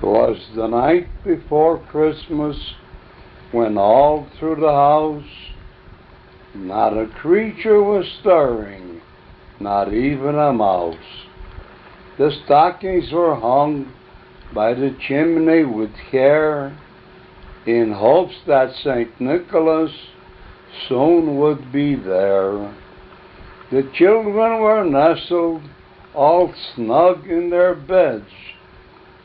'Twas the night before Christmas, when all through the house not a creature was stirring, not even a mouse. The stockings were hung by the chimney with care, in hopes that St. Nicholas soon would be there. The children were nestled all snug in their beds,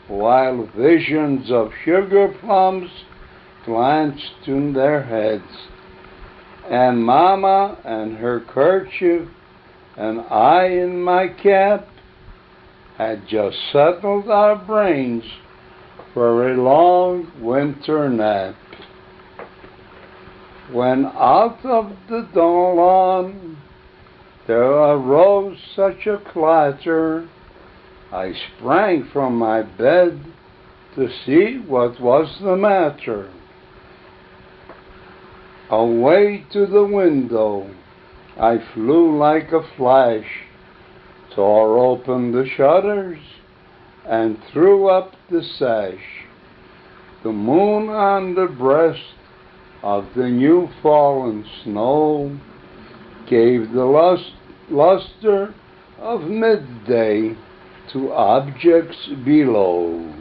while visions of sugar plums glanced in their heads. And Mama and her kerchief, and I in my cap, had just settled our brains for a long winter nap. When out of the dawn there arose such a clatter, I sprang from my bed to see what was the matter. Away to the window I flew like a flash, tore open the shutters, and threw up the sash. The moon on the breast of the new fallen snow gave the luster of midday to objects below,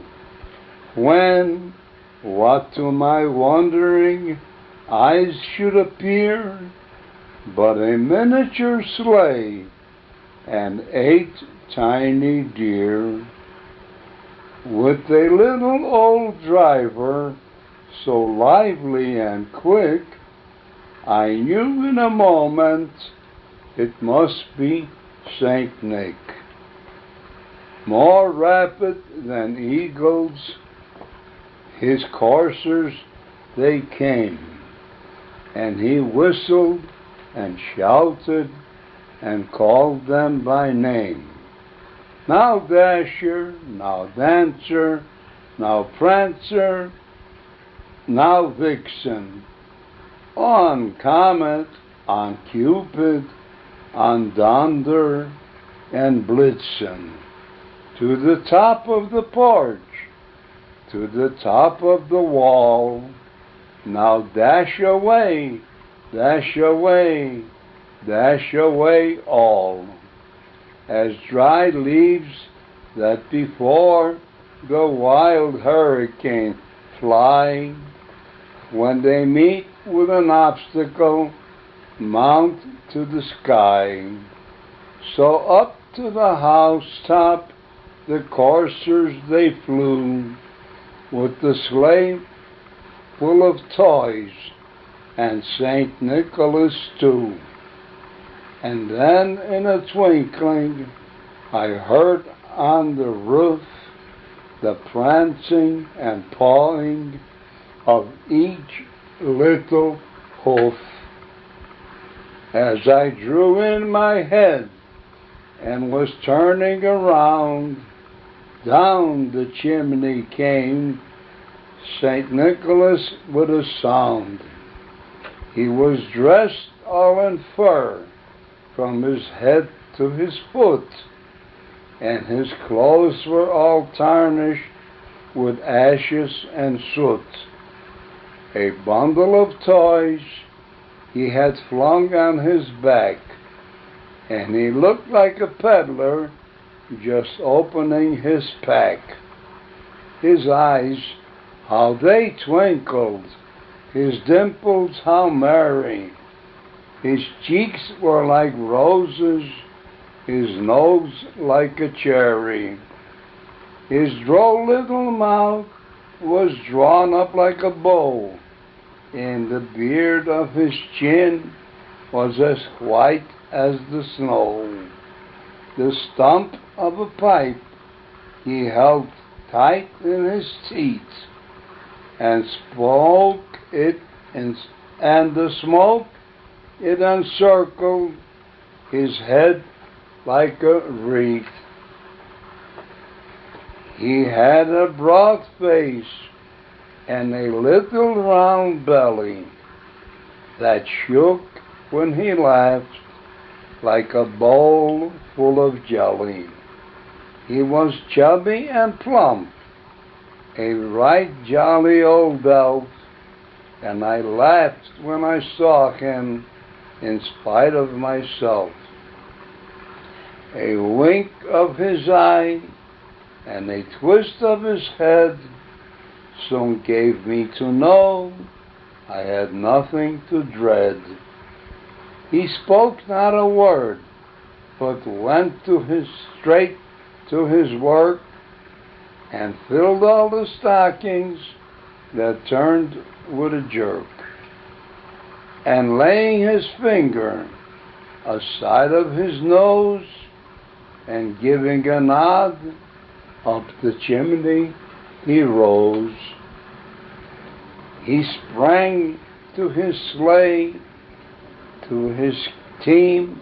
when what to my wondering eyes should appear but a miniature sleigh and 8 tiny deer, with a little old driver so lively and quick, I knew in a moment it must be Saint Nick. More rapid than eagles, his coursers they came, and he whistled and shouted and called them by name. Now Dasher, now Dancer, now Prancer, now Vixen, on Comet, on Cupid, on Donder and Blitzen, to the top of the porch, to the top of the wall. Now dash away, dash away, dash away all, as dry leaves that before the wild hurricane fly, when they meet with an obstacle, mount to the sky. So up to the housetop the coursers they flew, with the sleigh full of toys, and St. Nicholas too. And then in a twinkling I heard on the roof the prancing and pawing of each little hoof. As I drew in my head and was turning around, down the chimney came St. Nicholas with a sound. He was dressed all in fur from his head to his foot, and his clothes were all tarnished with ashes and soot. A bundle of toys he had flung on his back, and he looked like a peddler just opening his pack. His eyes, how they twinkled, his dimples how merry, his cheeks were like roses, his nose like a cherry. His droll little mouth was drawn up like a bow, and the beard of his chin was as white as the snow. The stump of a pipe he held tight in his teeth, and spoke it, and the smoke it encircled his head like a wreath. He had a broad face and a little round belly that shook when he laughed like a bowl full of jelly. He was chubby and plump, a right jolly old elf, and I laughed when I saw him in spite of myself. A wink of his eye and a twist of his head soon gave me to know I had nothing to dread. He spoke not a word, but went straight to his work, and filled all the stockings that turned with a jerk. And laying his finger aside of his nose, and giving a nod, up the chimney he rose. He sprang to his sleigh, to his team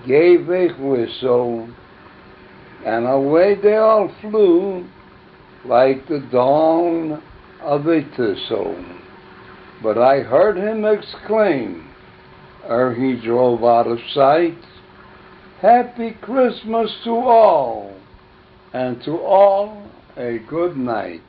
gave a whistle, and away they all flew like the dawn of a thistle. But I heard him exclaim, ere he drove out of sight, "Happy Christmas to all, and to all a good night."